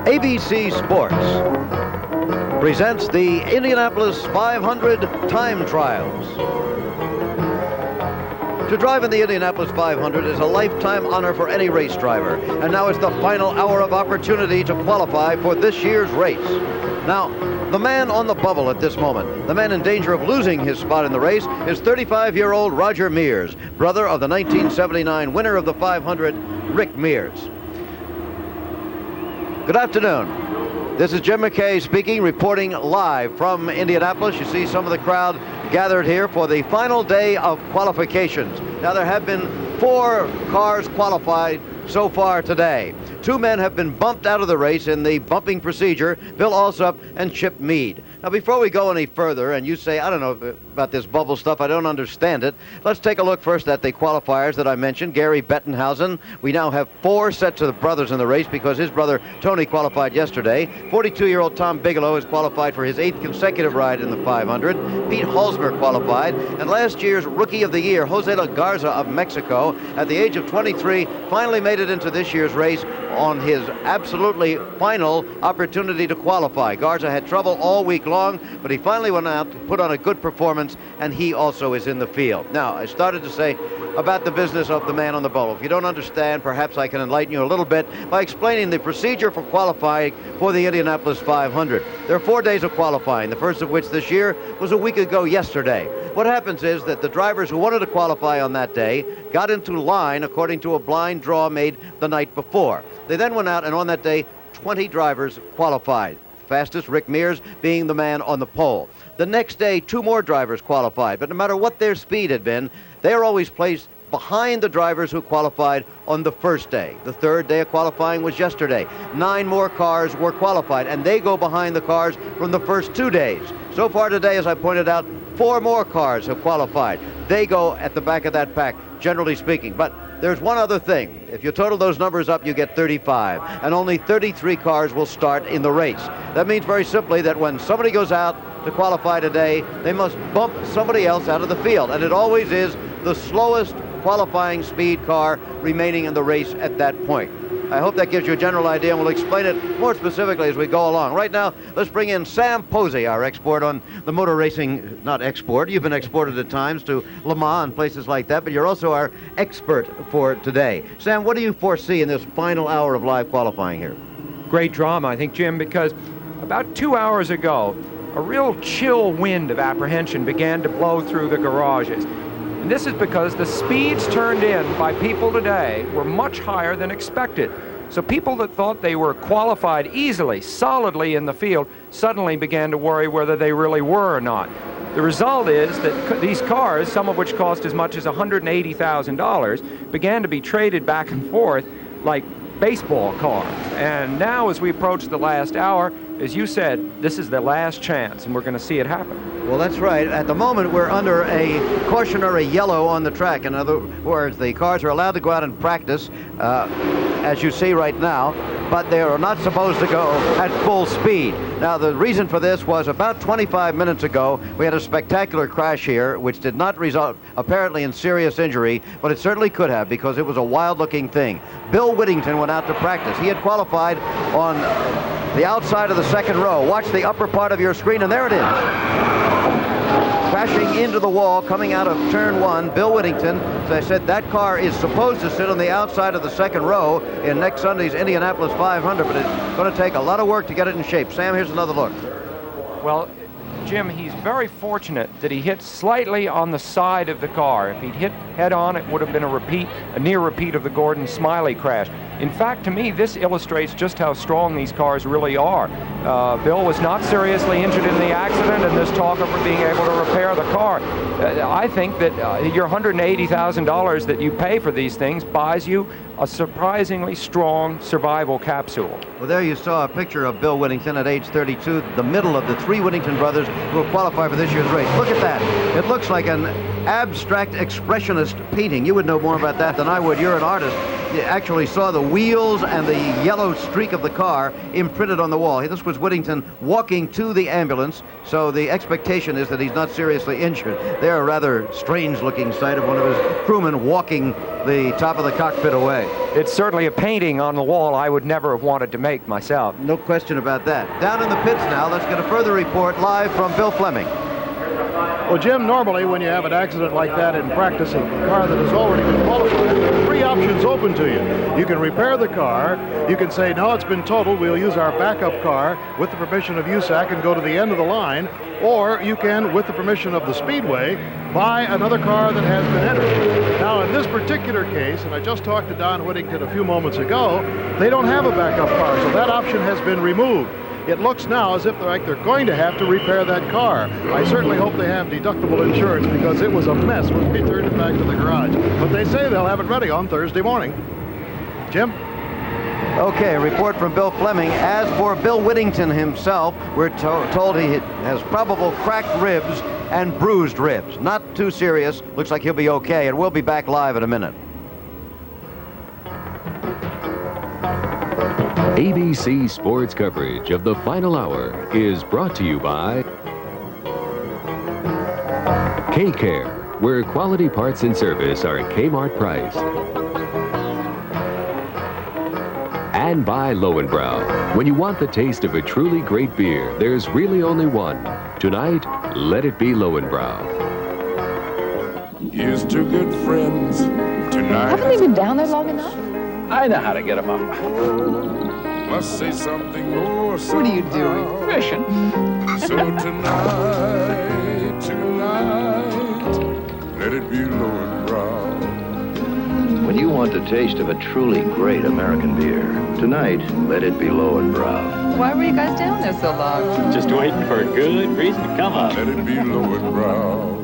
ABC Sports presents the Indianapolis 500 Time Trials. To drive in the Indianapolis 500 is a lifetime honor for any race driver, and now it's the final hour of opportunity to qualify for this year's race. Now, the man on the bubble at this moment, the man in danger of losing his spot in the race, is 35-year-old Roger Mears, brother of the 1979 winner of the 500, Rick Mears. Good afternoon. This is Jim McKay speaking, reporting live from Indianapolis. You see some of the crowd gathered here for the final day of qualifications. Now, there have been 4 cars qualified so far today. 2 men have been bumped out of the race in the bumping procedure, Bill Alsop and Chip Meade. Now, before we go any further, and you say, I don't know about this bubble stuff, I don't understand it, let's take a look first at the qualifiers that I mentioned. Gary Bettenhausen. We now have 4 sets of the brothers in the race because his brother Tony qualified yesterday. 42-year-old Tom Bigelow has qualified for his 8th consecutive ride in the 500. Pete Halsmer qualified, and last year's Rookie of the Year, Jose Garza of Mexico, at the age of 23, finally made it into this year's race on his absolutely final opportunity to qualify. Garza had trouble all week long, but he finally went out, put on a good performance, and he also is in the field. Now, I started to say about the business of the man on the bubble. If you don't understand, perhaps I can enlighten you a little bit by explaining the procedure for qualifying for the Indianapolis 500. There are 4 days of qualifying, the first of which this year was a week ago yesterday. What happens is that the drivers who wanted to qualify on that day got into line according to a blind draw made the night before. They then went out, and on that day, 20 drivers qualified. Fastest, Rick Mears, being the man on the pole. The next day, 2 more drivers qualified, but no matter what their speed had been, they are always placed behind the drivers who qualified on the first day. The 3rd day of qualifying was yesterday. 9 more cars were qualified, and they go behind the cars from the first 2 days. So far today, as I pointed out, 4 more cars have qualified. They go at the back of that pack, generally speaking. But there's one other thing. If you total those numbers up, you get 35, and only 33 cars will start in the race. That means very simply that when somebody goes out to qualify today, they must bump somebody else out of the field, and it always is the slowest qualifying speed car remaining in the race at that point. I hope that gives you a general idea, and we'll explain it more specifically as we go along. Right now, let's bring in Sam Posey, our expert on the motor racing, not export. You've been exported at times to Le Mans and places like that, but you're also our expert for today. Sam, what do you foresee in this final hour of live qualifying here? Great drama, I think, Jim, because about 2 hours ago, a real chill wind of apprehension began to blow through the garages. And this is because the speeds turned in by people today were much higher than expected. So people that thought they were qualified easily, solidly in the field, suddenly began to worry whether they really were or not. The result is that these cars, some of which cost as much as $180,000, began to be traded back and forth like baseball cards. And now, as we approach the last hour, as you said, this is the last chance, and we're going to see it happen. Well, that's right. At the moment, we're under a cautionary yellow on the track. In other words, the cars are allowed to go out and practice, as you see right now, but they are not supposed to go at full speed. Now, the reason for this was about 25 minutes ago, we had a spectacular crash here, which did not result apparently in serious injury, but it certainly could have, because it was a wild-looking thing. Bill Whittington went out to practice. He had qualified on the outside of the second row. Watch the upper part of your screen, and there it is. Crashing into the wall, coming out of turn 1, Bill Whittington. As I said, that car is supposed to sit on the outside of the second row in next Sunday's Indianapolis 500, but it's going to take a lot of work to get it in shape. Sam, here's another look. Well, Jim, he's very fortunate that he hit slightly on the side of the car. If he'd hit head-on, it would have been a near repeat of the Gordon Smiley crash. In fact, to me, this illustrates just how strong these cars really are. Bill was not seriously injured in the accident, and there's talk of being able to repair the car. I think that your $180,000 that you pay for these things buys you a surprisingly strong survival capsule. Well, there you saw a picture of Bill Whittington at age 32, the middle of the 3 Whittington brothers who will qualify for this year's race. Look at that. It looks like an abstract expressionist painting. You would know more about that than I would. You're an artist. you actually saw the wheels and the yellow streak of the car imprinted on the wall. This was Whittington walking to the ambulance, so the expectation is that he's not seriously injured. They're a rather strange-looking sight of one of his crewmen walking the top of the cockpit away. It's certainly a painting on the wall I would never have wanted to make myself. No question about that. Down in the pits now, let's get a further report live from Bill Fleming. Well, Jim, normally when you have an accident like that in practicing a car that has already been qualified, there are three options open to you. You can repair the car, you can say, no, it's been totaled, we'll use our backup car with the permission of USAC and go to the end of the line, or you can, with the permission of the Speedway, buy another car that has been entered. Now, in this particular case, and I just talked to Don Whittington a few moments ago, they don't have a backup car, so that option has been removed. It looks now as if they're going to have to repair that car. I certainly hope they have deductible insurance because it was a mess when they turned it back to the garage. But they say they'll have it ready on Thursday morning. Jim? Okay, a report from Bill Fleming. As for Bill Whittington himself, we're told he has probable cracked ribs and bruised ribs. Not too serious. Looks like he'll be okay, and we'll be back live in a minute. ABC Sports coverage of the final hour is brought to you by K-Care, where quality parts and service are Kmart priced. And by Lowenbrau. When you want the taste of a truly great beer, there's really only one. Tonight, let it be Lowenbrau. Here's two good friends tonight. Haven't they been down there long enough? I know how to get them up. Must say something more. What are you doing? Fishing. So tonight, let it be Lowenbrau. When you want the taste of a truly great American beer, tonight, let it be Lowenbrau. Why were you guys down there so long? Just waiting for a good reason to come up. Let it be Lowenbrau.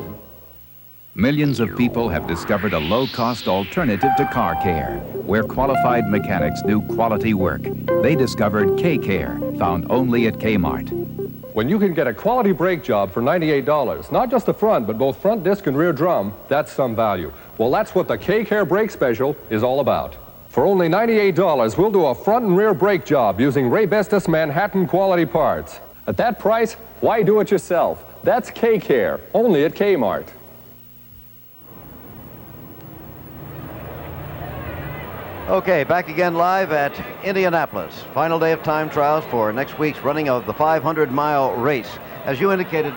Millions of people have discovered a low-cost alternative to car care, where qualified mechanics do quality work. They discovered K-Care, found only at Kmart. When you can get a quality brake job for $98, not just the front, but both front disc and rear drum, that's some value. Well, that's what the K-Care brake special is all about. For only $98, we'll do a front and rear brake job using Ray Bestis Manhattan quality parts. At that price, why do it yourself? That's K-Care, only at Kmart. Okay, back again live at Indianapolis. Final day of time trials for next week's running of the 500-mile race. As you indicated,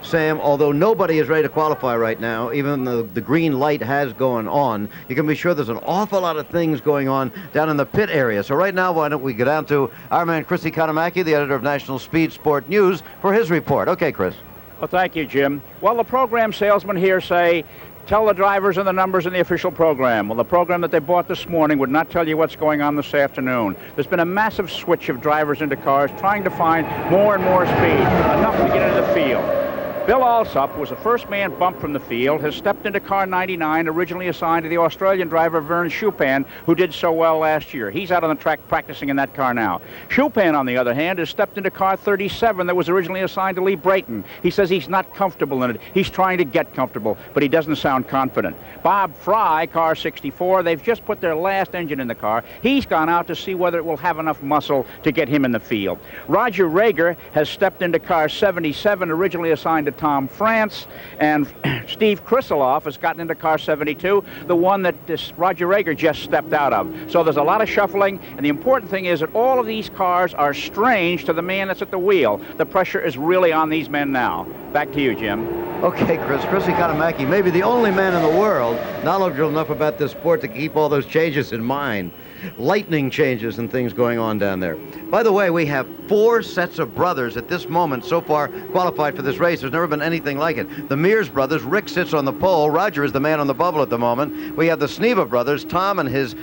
Sam, although nobody is ready to qualify right now, even though the green light has gone on, you can be sure there's an awful lot of things going on down in the pit area. So right now, why don't we go down to our man, Chris Economaki, the editor of National Speed Sport News, for his report. Okay, Chris. Well, thank you, Jim. Well, the program salesmen here say, tell the drivers and the numbers in the official program. Well, the program that they bought this morning would not tell you what's going on this afternoon. There's been a massive switch of drivers into cars trying to find more and more speed, enough to get into the field. Bill Alsop was the first man bumped from the field, has stepped into car 99, originally assigned to the Australian driver Vern Chupin, who did so well last year. He's out on the track practicing in that car now. Chupin, on the other hand, has stepped into car 37 that was originally assigned to Lee Brayton. He says he's not comfortable in it. He's trying to get comfortable, but he doesn't sound confident. Bob Fry, car 64, they've just put their last engine in the car. He's gone out to see whether it will have enough muscle to get him in the field. Roger Rager has stepped into car 77, originally assigned to Tom France, and Steve Krisaloff has gotten into car 72, the one that Roger Rager just stepped out of. So there's a lot of shuffling, and the important thing is that all of these cars are strange to the man that's at the wheel. The pressure is really on these men now. Back to you, Jim. Okay, Chris Economaki, maybe the only man in the world knowledgeable enough about this sport to keep all those changes in mind. Lightning changes and things going on down there. By the way, we have 4 sets of brothers at this moment so far qualified for this race. There's never been anything like it. The Mears brothers, Rick sits on the pole. Roger is the man on the bubble at the moment. We have the Sneva brothers, Tom and his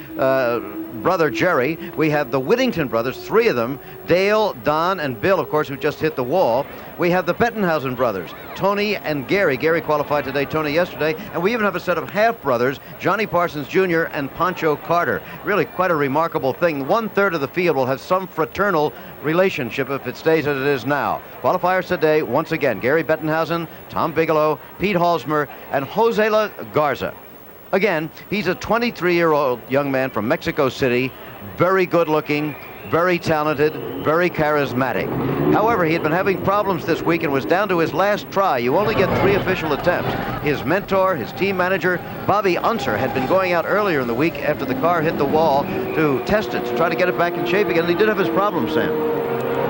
brother Jerry. We have the Whittington brothers, 3 of them, Dale, Don, and Bill, of course, who just hit the wall. We have the Bettenhausen brothers, Tony and Gary. Gary qualified today, Tony yesterday. And we even have a set of half-brothers, Johnny Parsons Jr. and Pancho Carter. Really quite a remarkable thing. 1/3 of the field will have some fraternal relationship if it stays as it is now. Qualifiers today, once again, Gary Bettenhausen, Tom Bigelow, Pete Halsmer, and Jose Garza. Again, he's a 23-year-old young man from Mexico City, very good-looking, very talented, very charismatic. However, he had been having problems this week and was down to his last try. You only get 3 official attempts. His mentor, his team manager, Bobby Unser, had been going out earlier in the week after the car hit the wall to test it, to try to get it back in shape again. And he did have his problems, Sam.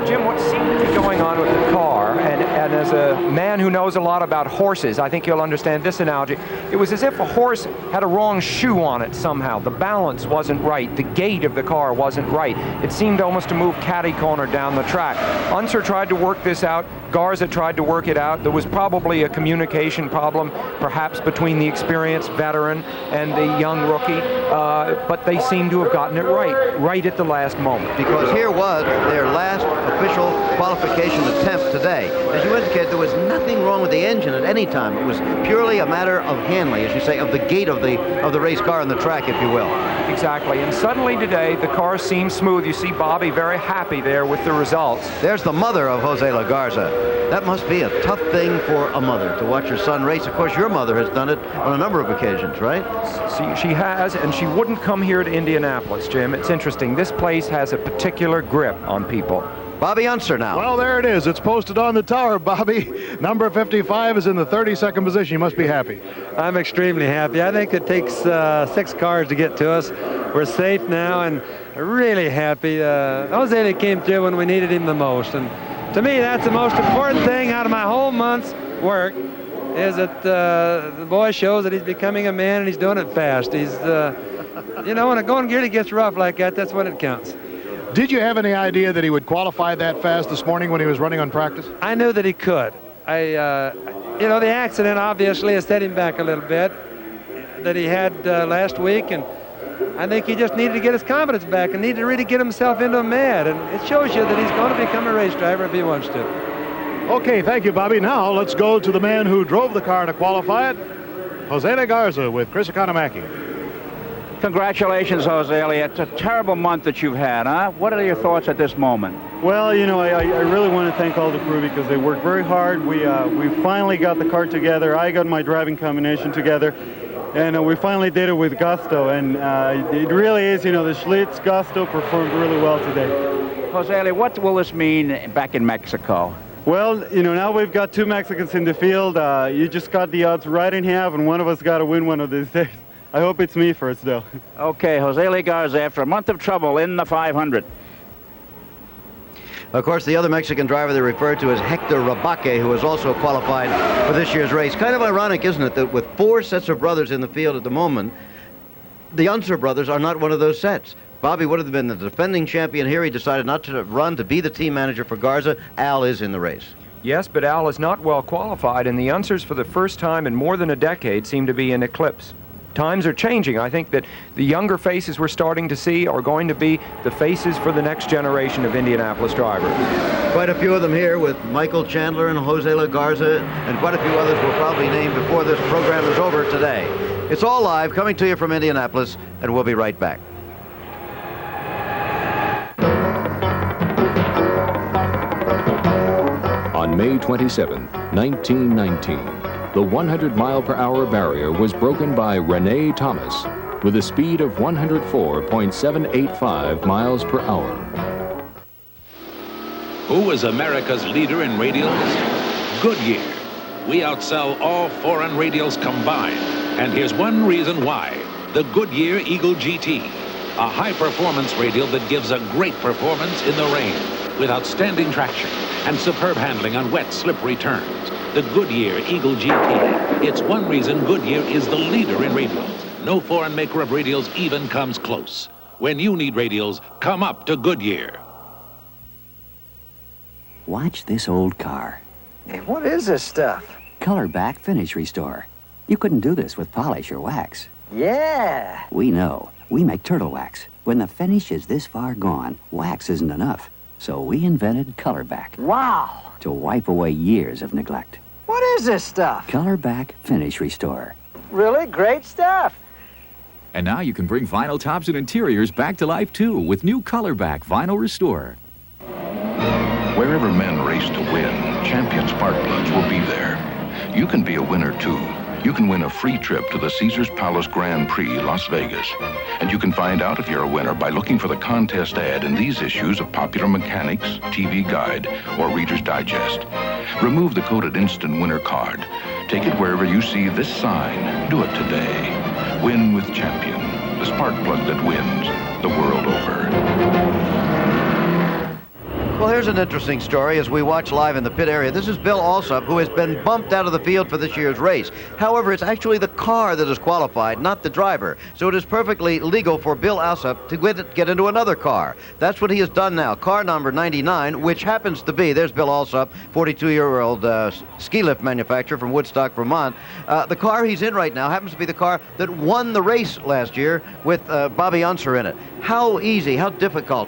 Jim, what seemed to be going on with the car, and as a man who knows a lot about horses, I think you'll understand this analogy. It was as if a horse had a wrong shoe on it somehow. The balance wasn't right. The gait of the car wasn't right. It seemed almost to move catty-corner down the track. Unser tried to work this out. Garza tried to work it out. There was probably a communication problem, perhaps between the experienced veteran and the young rookie, but they seem to have gotten it right at the last moment. Because here was their last official qualification attempt today. As you indicated, there was nothing wrong with the engine at any time. It was purely a matter of handling, as you say, of the gait of the race car on the track, if you will. Exactly, and suddenly today, the car seems smooth. You see Bobby very happy there with the results. There's the mother of Jose La Garza. That must be a tough thing for a mother, to watch her son race. Of course, your mother has done it on a number of occasions, right? She has, and she wouldn't come here to Indianapolis, Jim. It's interesting. This place has a particular grip on people. Bobby Unser now. Well, there it is. It's posted on the tower, Bobby. Number 55 is in the 32nd position. You must be happy. I'm extremely happy. I think it takes 6 cars to get to us. We're safe now and really happy. Jose came through when we needed him the most. And to me, that's the most important thing out of my whole month's work, is that the boy shows that he's becoming a man and he's doing it fast. He's, you know, when a going gear gets rough like that, that's when it counts. Did you have any idea that he would qualify that fast this morning when he was running on practice? I knew that he could. You know, the accident obviously has set him back a little bit that he had last week, and I think he just needed to get his confidence back and needed to really get himself into a mad, and it shows you that he's going to become a race driver if he wants to. Okay, thank you, Bobby. Now let's go to the man who drove the car to qualify it, Jose Garza with Chris Economaki. Congratulations, Jose. It's a terrible month that you've had, huh? What are your thoughts at this moment? Well, you know, I really want to thank all the crew because they worked very hard. We finally got the car together. I got my driving combination together, and we finally did it with gusto. And it really is, you know, the Schlitz gusto performed really well today. Jose, what will this mean back in Mexico? Well, you know, now we've got 2 Mexicans in the field. You just got the odds right in half, and one of us got to win one of these days. I hope it's me first, though. Okay, Jose Garza, after a month of trouble in the 500. Of course, the other Mexican driver they referred to is Hector Rabaque, who was also qualified for this year's race. Kind of ironic, isn't it, that with 4 sets of brothers in the field at the moment, the Unser brothers are not one of those sets. Bobby would have been the defending champion here. He decided not to run to be the team manager for Garza. Al is in the race. Yes, but Al is not well qualified, and the Unsers, for the first time in more than a decade, seem to be in eclipse. Times are changing. I think that the younger faces we're starting to see are going to be the faces for the next generation of Indianapolis drivers. Quite a few of them here with Michael Chandler and Jose La Garza, and quite a few others will probably name before this program is over today. It's all live, coming to you from Indianapolis, and we'll be right back. On May 27, 1919, the 100-mile-per-hour barrier was broken by Renee Thomas with a speed of 104.785 miles per hour. Who is America's leader in radials? Goodyear. We outsell all foreign radials combined. And here's one reason why. The Goodyear Eagle GT. A high-performance radial that gives a great performance in the rain with outstanding traction and superb handling on wet, slippery turns. The Goodyear Eagle GT. It's one reason Goodyear is the leader in radials. No foreign maker of radials even comes close. When you need radials, come up to Goodyear. Watch this old car. Hey, what is this stuff? Color Back Finish Restore. You couldn't do this with polish or wax. Yeah. We know. We make turtle wax. When the finish is this far gone, wax isn't enough. So we invented Color Back. Wow. To wipe away years of neglect. What is this stuff? Color Back Finish Restore. Really great stuff. And now you can bring vinyl tops and interiors back to life, too, with new Color Back Vinyl Restore. Wherever men race to win, champion spark plugs will be there. You can be a winner, too. you can win a free trip to the Caesars Palace Grand Prix, Las Vegas. And you can find out if you're a winner by looking for the contest ad in these issues of Popular Mechanics, TV Guide, or Reader's Digest. Remove the coded instant winner card. Take it wherever you see this sign. Do it today. Win with Champion, the spark plug that wins the world over. Well, here's an interesting story as we watch live in the pit area. This is Bill Alsop, who has been bumped out of the field for this year's race. However, it's actually the car that is qualified, not the driver. So it is perfectly legal for Bill Alsop to get into another car. That's what he has done now. Car number 99, which happens to be, there's Bill Alsop, 42-year-old ski lift manufacturer from Woodstock, Vermont. The car he's in right now happens to be the car that won the race last year with Bobby Unser in it. How easy, how difficult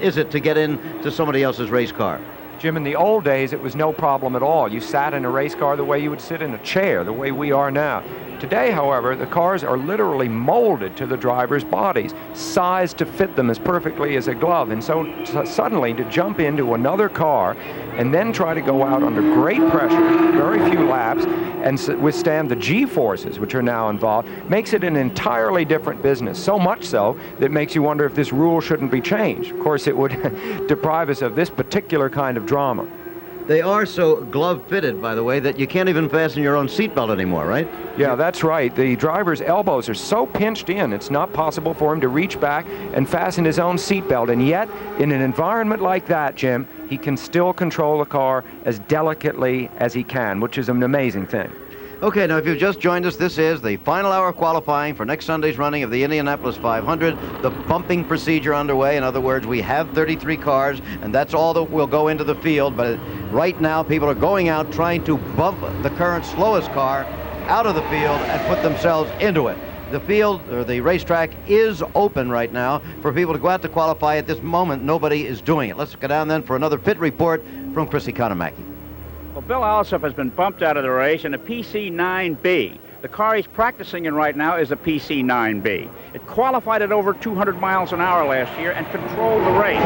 is it to get into somebody else's race car? Jim, in the old days, it was no problem at all. You sat in a race car the way you would sit in a chair, the way we are now. Today, however, the cars are literally molded to the driver's bodies, sized to fit them as perfectly as a glove. And so suddenly to jump into another car and then try to go out under great pressure, very few laps, and withstand the G-forces which are now involved, makes it an entirely different business. So much so that it makes you wonder if this rule shouldn't be changed. Of course, it would deprive us of this particular kind of drama. They are so glove-fitted, by the way, that you can't even fasten your own seatbelt anymore, right? Yeah, that's right. The driver's elbows are so pinched in, it's not possible for him to reach back and fasten his own seatbelt. And yet, in an environment like that, Jim, he can still control the car as delicately as he can, which is an amazing thing. Okay, now if you've just joined us, this is the final hour of qualifying for next Sunday's running of the Indianapolis 500. The bumping procedure underway. In other words, we have 33 cars, and that's all that will go into the field. But right now, people are going out trying to bump the current slowest car out of the field and put themselves into it. The field, or the racetrack, is open right now for people to go out to qualify. At this moment, nobody is doing it. Let's go down then for another pit report from Chris Economaki. Well, Bill Alsop has been bumped out of the race in a PC-9B. The car he's practicing in right now is a PC-9B. It qualified at over 200 miles an hour last year and controlled the race.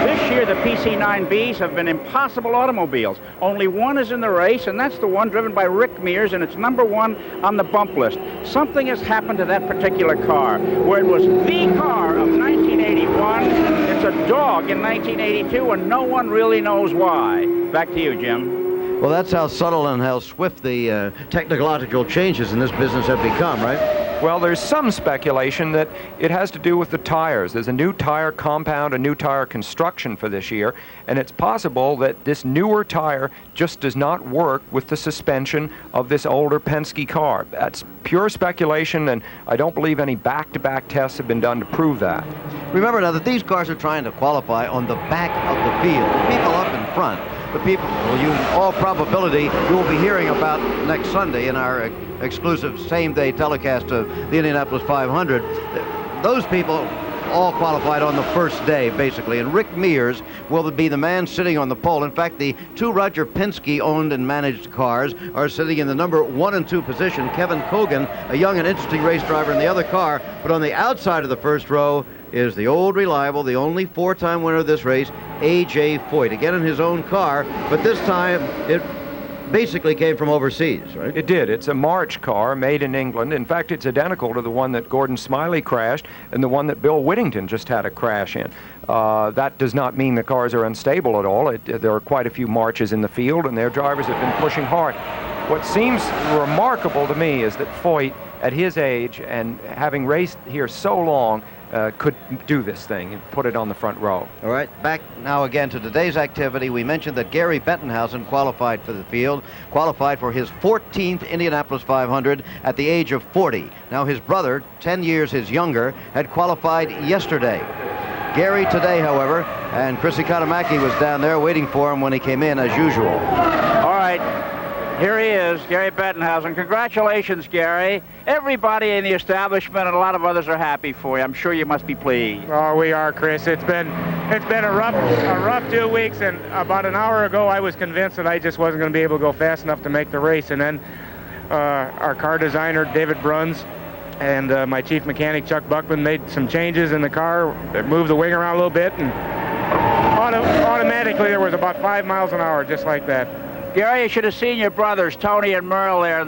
This year, the PC-9Bs have been impossible automobiles. Only one is in the race, and that's the one driven by Rick Mears, and it's #1 on the bump list. Something has happened to that particular car, where it was the car of 1981. It's a dog in 1982, and no one really knows why. Back to you, Jim. Well, that's how subtle and how swift the technological changes in this business have become, right? Well, there's some speculation that it has to do with the tires. There's a new tire compound, a new tire construction for this year, and it's possible that this newer tire just does not work with the suspension of this older Penske car. That's pure speculation, and I don't believe any back-to-back tests have been done to prove that. Remember now that these cars are trying to qualify on the back of the field. The people up in front, the people, well, you, in all probability, you will be hearing about next Sunday in our exclusive same-day telecast of the Indianapolis 500. Those people all qualified on the first day, basically, and Rick Mears will be the man sitting on the pole. In fact, the two Roger Penske-owned and managed cars are sitting in the number 1 and 2 position. Kevin Cogan, a young and interesting race driver in the other car, but on the outside of the first row is the old reliable, the only 4-time winner of this race, A.J. Foyt, again in his own car, but this time it basically came from overseas, right? It did. It's a March car made in England. In fact, it's identical to the one that Gordon Smiley crashed and the one that Bill Whittington just had a crash in. That does not mean the cars are unstable at all. There are quite a few Marches in the field, and their drivers have been pushing hard. What seems remarkable to me is that Foyt, at his age and having raced here so long, could do this thing and put it on the front row. All right, back now again to today's activity. We mentioned that Gary Bettenhausen qualified for the field, qualified for his 14th Indianapolis 500 at the age of 40. Now his brother, 10 years his younger, had qualified yesterday. Gary today, however, and Chris Economaki was down there waiting for him when he came in as usual. All right. Here he is, Gary Bettenhausen. Congratulations, Gary. Everybody in the establishment and a lot of others are happy for you. I'm sure you must be pleased. Oh, we are, Chris. It's been a rough 2 weeks, and about an hour ago I was convinced that I just wasn't going to be able to go fast enough to make the race. And then our car designer, David Bruns, and my chief mechanic, Chuck Buckman, made some changes in the car. They moved the wing around a little bit, and automatically there was about 5 miles an hour, just like that. Gary, you should have seen your brothers, Tony and Merle, there,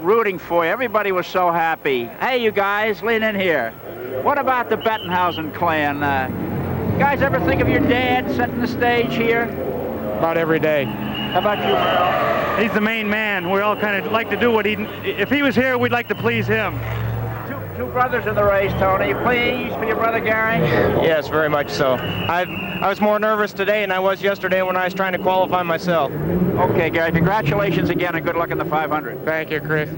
rooting for you. Everybody was so happy. Hey, you guys, lean in here. What about the Bettenhausen clan? You guys ever think of your dad setting the stage here? About every day. How about you, Merle? He's the main man. We all kind of like to do what if he was here, we'd like to please him. Two brothers in the race, Tony. Pleased for your brother Gary? Yes, very much so. I was more nervous today than I was yesterday when I was trying to qualify myself. Okay, Gary, congratulations again and good luck in the 500. Thank you, Chris.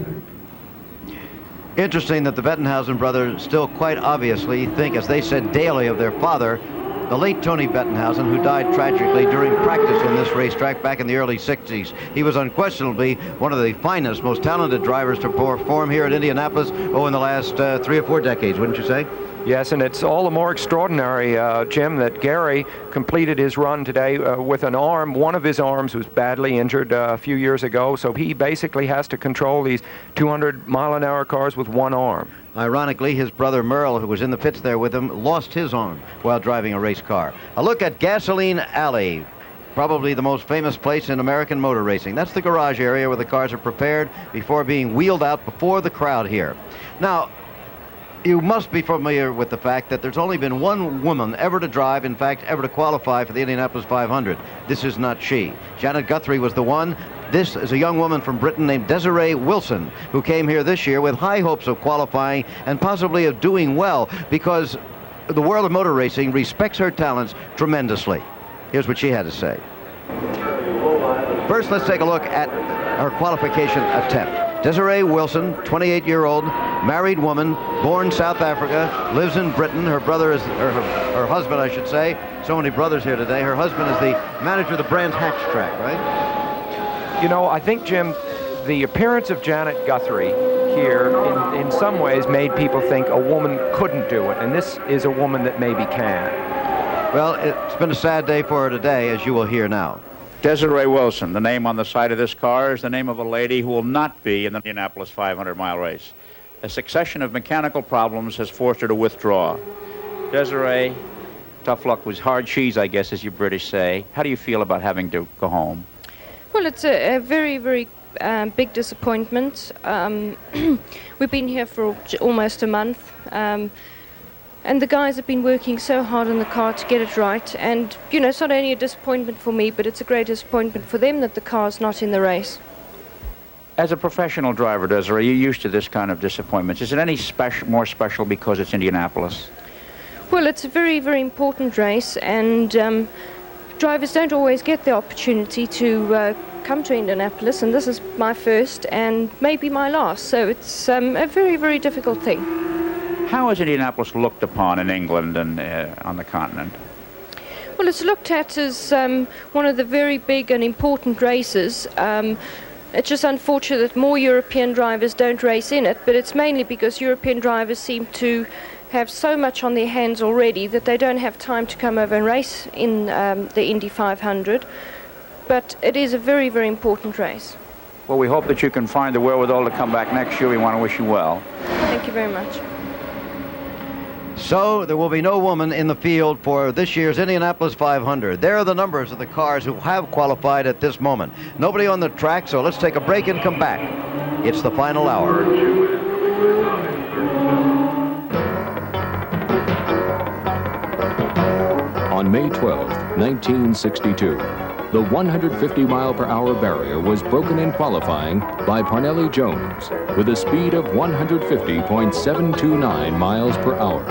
Interesting that the Bettenhausen brothers still quite obviously think, as they said daily, of their father, the late Tony Bettenhausen, who died tragically during practice on this racetrack back in the early 60s. He was unquestionably one of the finest, most talented drivers to perform here at Indianapolis, in the last 3 or 4 decades, wouldn't you say? Yes, and it's all the more extraordinary, Jim, that Gary completed his run today with an arm. One of his arms was badly injured a few years ago, so he basically has to control these 200-mile-an-hour cars with one arm. Ironically, his brother Merle, who was in the pits there with him, lost his arm while driving a race car. A look at Gasoline Alley, probably the most famous place in American motor racing. That's the garage area where the cars are prepared before being wheeled out before the crowd here. Now, you must be familiar with the fact that there's only been one woman ever to drive, in fact, ever to qualify for the Indianapolis 500. This is not she. Janet Guthrie was the one. This is a young woman from Britain named Desiree Wilson, who came here this year with high hopes of qualifying and possibly of doing well, because the world of motor racing respects her talents tremendously. Here's what she had to say. First, let's take a look at her qualification attempt. Desiree Wilson, 28-year-old, married woman, born South Africa, lives in Britain. Her brother is, or her husband, I should say. So many brothers here today. Her husband is the manager of the Brands Hatch track, right? You know, I think, Jim, the appearance of Janet Guthrie here in some ways made people think a woman couldn't do it, and this is a woman that maybe can. Well, it's been a sad day for her today, as you will hear now. Desiree Wilson, the name on the side of this car is the name of a lady who will not be in the Indianapolis 500-mile race. A succession of mechanical problems has forced her to withdraw. Desiree, tough luck was hard cheese, I guess, as you British say. How do you feel about having to go home? Well, it's a very, very big disappointment. We've been here for almost a month. And the guys have been working so hard on the car to get it right. And, you know, it's not only a disappointment for me, but it's a great disappointment for them that the car's not in the race. As a professional driver, Desiree, you're used to this kind of disappointments. Is it any more special because it's Indianapolis? Well, it's a very, very important race, and drivers don't always get the opportunity to come to Indianapolis, and this is my first and maybe my last. So it's a very, very difficult thing. How is Indianapolis looked upon in England and on the continent? Well, it's looked at as one of the very big and important races. It's just unfortunate that more European drivers don't race in it, but it's mainly because European drivers seem to have so much on their hands already that they don't have time to come over and race in the Indy 500. But it is a very, very important race. Well, we hope that you can find the wherewithal to come back next year. We want to wish you well. Thank you very much. So there will be no woman in the field for this year's Indianapolis 500. There are the numbers of the cars who have qualified at this moment. Nobody on the track, so let's take a break and come back. It's the final hour. On May 12, 1962, the 150-mile-per-hour barrier was broken in qualifying by Parnelli Jones with a speed of 150.729 miles per hour.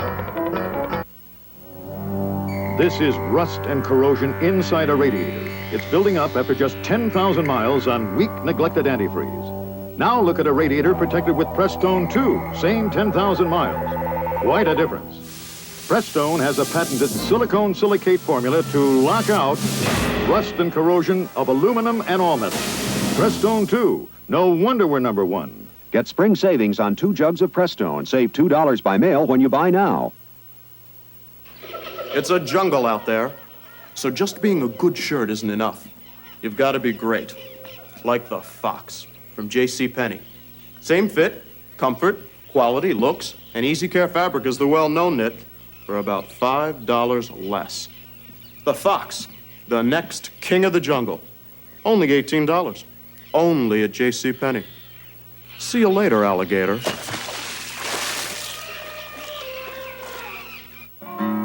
This is rust and corrosion inside a radiator. It's building up after just 10,000 miles on weak, neglected antifreeze. Now look at a radiator protected with Prestone 2, same 10,000 miles. Quite a difference. Prestone has a patented silicone silicate formula to lock out rust and corrosion of aluminum and all metals. Prestone 2, no wonder we're number one. Get spring savings on 2 jugs of Prestone. Save $2 by mail when you buy now. It's a jungle out there, so just being a good shirt isn't enough. You've got to be great, like the Fox from JCPenney. Same fit, comfort, quality, looks, and easy care fabric as the well-known knit for about $5 less. The Fox, the next king of the jungle, Only $18. Only at JCPenney. See you later, alligator.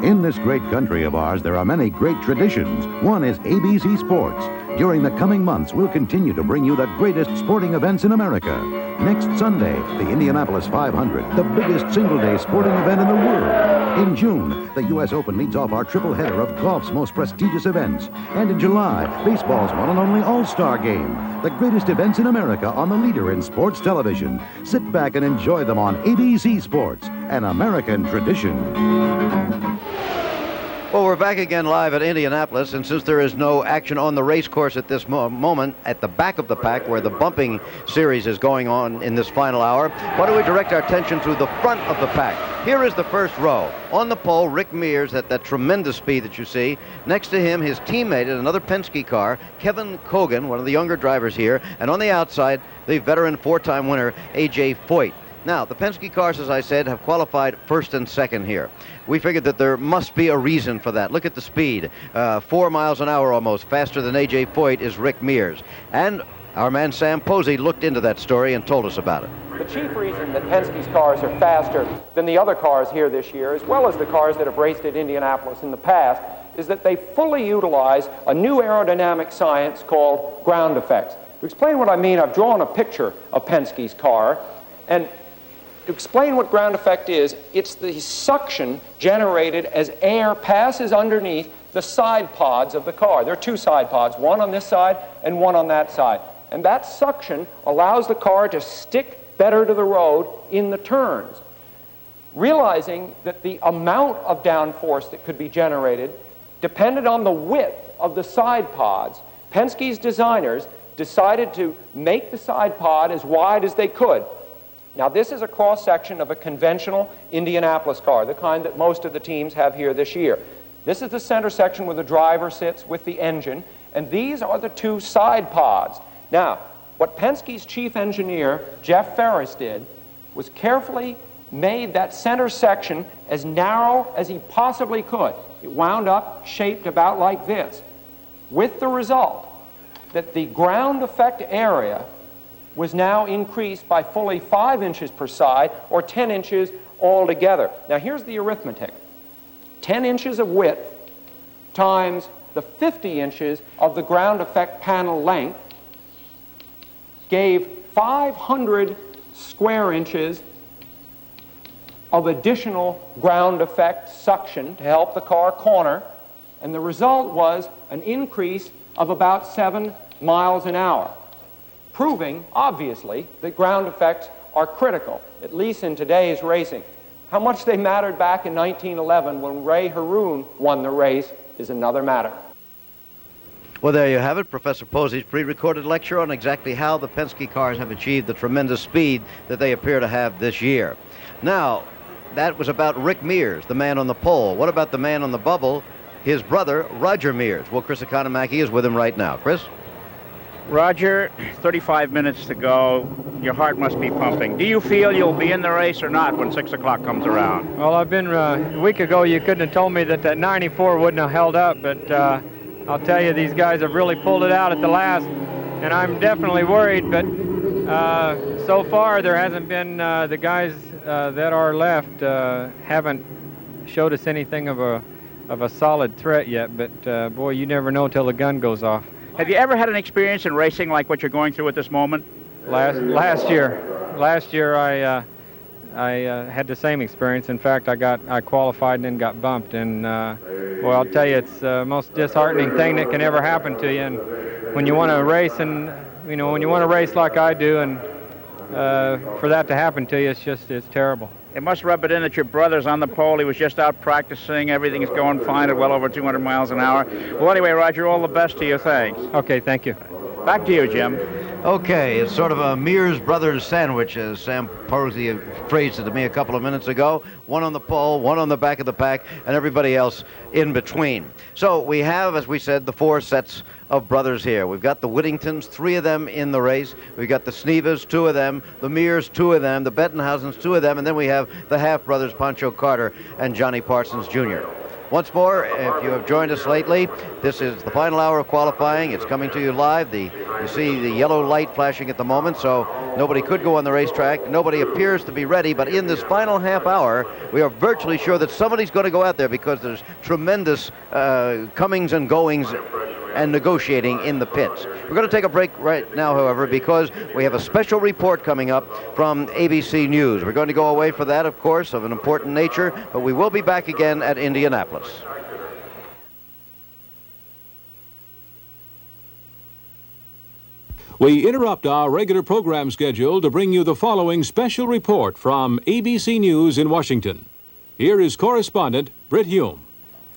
In this great country of ours, there are many great traditions. One is ABC Sports. During the coming months, we'll continue to bring you the greatest sporting events in America. Next Sunday, the Indianapolis 500, the biggest single-day sporting event in the world. In June, the U.S. Open leads off our triple header of golf's most prestigious events. And in July, baseball's one and only All-Star Game. The greatest events in America on the leader in sports television. Sit back and enjoy them on ABC Sports, an American tradition. Well, we're back again live at Indianapolis, and since there is no action on the race course at this moment, at the back of the pack where the bumping series is going on in this final hour, why don't we direct our attention to the front of the pack? Here is the first row. On the pole, Rick Mears at that tremendous speed that you see. Next to him, his teammate in another Penske car, Kevin Cogan, one of the younger drivers here. And on the outside, the veteran four-time winner, A.J. Foyt. Now, the Penske cars, as I said, have qualified first and second here. We figured that there must be a reason for that. Look at the speed. 4 miles an hour almost. Faster than A.J. Foyt is Rick Mears. And our man Sam Posey looked into that story and told us about it. The chief reason that Penske's cars are faster than the other cars here this year, as well as the cars that have raced at Indianapolis in the past, is that they fully utilize a new aerodynamic science called ground effects. To explain what I mean, I've drawn a picture of Penske's car, and to explain what ground effect is, it's the suction generated as air passes underneath the side pods of the car. There are two side pods, one on this side and one on that side. And that suction allows the car to stick better to the road in the turns. Realizing that the amount of downforce that could be generated depended on the width of the side pods, Penske's designers decided to make the side pod as wide as they could. Now, this is a cross-section of a conventional Indianapolis car, the kind that most of the teams have here this year. This is the center section where the driver sits with the engine, and these are the two side pods. Now, what Penske's chief engineer, Jeff Ferris, did was carefully made that center section as narrow as he possibly could. It wound up shaped about like this, with the result that the ground effect area was now increased by fully 5 inches per side, or 10 inches altogether. Now here's the arithmetic. 10 inches of width times the 50 inches of the ground effect panel length gave 500 square inches of additional ground effect suction to help the car corner, and the result was an increase of about 7 miles an hour. Proving, obviously, that ground effects are critical, at least in today's racing. How much they mattered back in 1911 when Ray Haroon won the race is another matter. Well, there you have it, Professor Posey's pre-recorded lecture on exactly how the Penske cars have achieved the tremendous speed that they appear to have this year. Now, that was about Rick Mears, the man on the pole. What about the man on the bubble, his brother, Roger Mears? Well, Chris Economaki is with him right now. Chris? Roger, 35 minutes to go. Your heart must be pumping. Do you feel you'll be in the race or not when 6 o'clock comes around? Well, I've been, a week ago you couldn't have told me that 94 wouldn't have held up, but I'll tell you, these guys have really pulled it out at the last, and I'm definitely worried, but so far there hasn't been, the guys that are left haven't showed us anything of a solid threat yet, but boy, you never know till the gun goes off. Have you ever had an experience in racing like what you're going through at this moment? Last year I had the same experience. In fact, I qualified and then got bumped. And well, I'll tell you, it's the most disheartening thing that can ever happen to you. And when you want to race, and when you want to race like I do, and for that to happen to you, it's terrible. It must rub it in that your brother's on the pole. He was just out practicing. Everything's going fine at well over 200 miles an hour. Well, anyway, Roger, all the best to you. Thanks. Okay, thank you. Back to you, Jim. Okay, it's sort of a Mears Brothers sandwich, as Sam Posey phrased it to me a couple of minutes ago. One on the pole, one on the back of the pack, and everybody else in between. So we have, as we said, the 4 sets of brothers here. We've got the Whittingtons, 3 of them in the race. We've got the Snevas, 2 of them, the Mears, 2 of them, the Bettenhausens, 2 of them, and then we have the half-brothers, Pancho Carter and Johnny Parsons Jr. Once more, if you have joined us lately, this is the final hour of qualifying. It's coming to you live. You see the yellow light flashing at the moment, so nobody could go on the racetrack. Nobody appears to be ready, but in this final half hour, we are virtually sure that somebody's going to go out there because there's tremendous comings and goings and negotiating in the pits. We're going to take a break right now, however, because we have a special report coming up from ABC News. We're going to go away for that, of course, of an important nature, but we will be back again at Indianapolis. We interrupt our regular program schedule to bring you the following special report from ABC News in Washington. Here is correspondent Britt Hume.